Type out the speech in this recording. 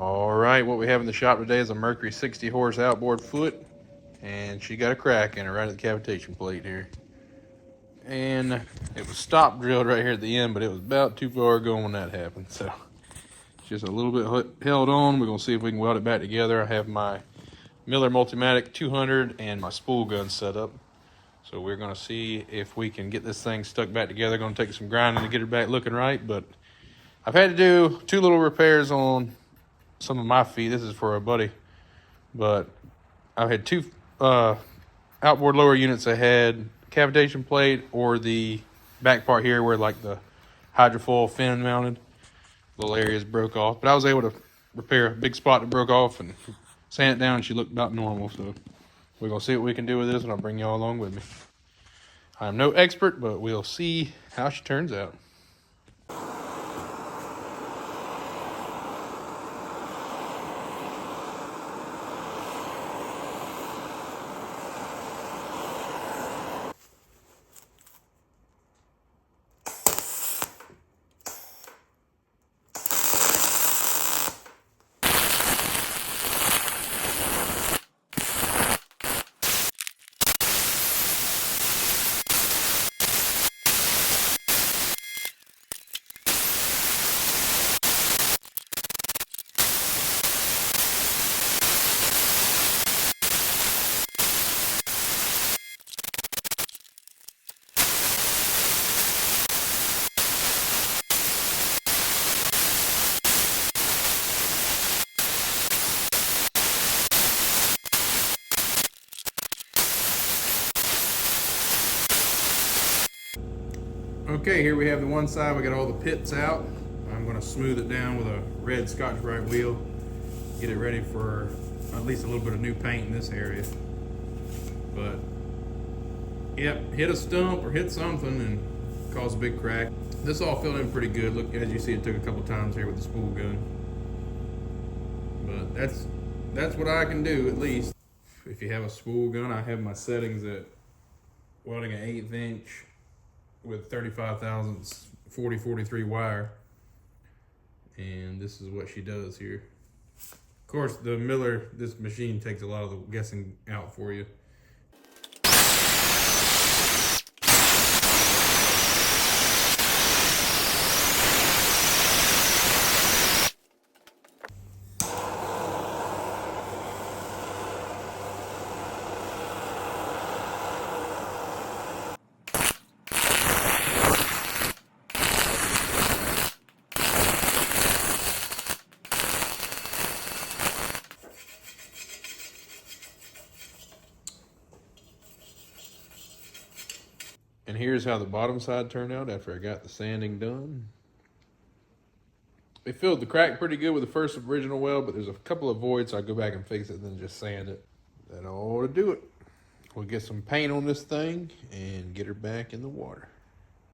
All right, what we have in the shop today is a Mercury 60 horse outboard foot, and she got a crack in her right at the cavitation plate here. And it was stop drilled right here at the end, but it was about too far going when that happened. So just a little bit held on. We're gonna see if we can weld it back together. I have my Miller Multimatic 200 and my spool gun set up. So we're gonna see if we can get this thing stuck back together. Gonna take some grinding to get her back looking right, but I've had to do two little repairs on some of my feet. This is for a buddy, but I've had two outboard lower units that had cavitation plate or the back part here where like the hydrofoil fin mounted little areas broke off, but I was able to repair a big spot that broke off and sand it down, and she looked about normal. So we're gonna see what we can do with this, and I'll bring y'all along with me. I'm no expert, but we'll see how she turns out. Okay, here we have the one side. We got all the pits out. I'm going to smooth it down with a red Scotch-Brite wheel. Get it ready for at least a little bit of new paint in this area. But, yep, hit a stump or hit something and cause a big crack. This all filled in pretty good. Look, as you see, it took a couple times here with the spool gun. But that's what I can do, at least. If you have a spool gun, I have my settings at welding an 1/8 inch with 35 thousandths 40-43 wire, and this is what she does here. Of course, the Miller, this machine takes a lot of the guessing out for you. And here's how the bottom side turned out after I got the sanding done. It filled the crack pretty good with the first original weld, but there's a couple of voids, so I go back and fix it and then just sand it. That ought to do it. We'll get some paint on this thing and get her back in the water.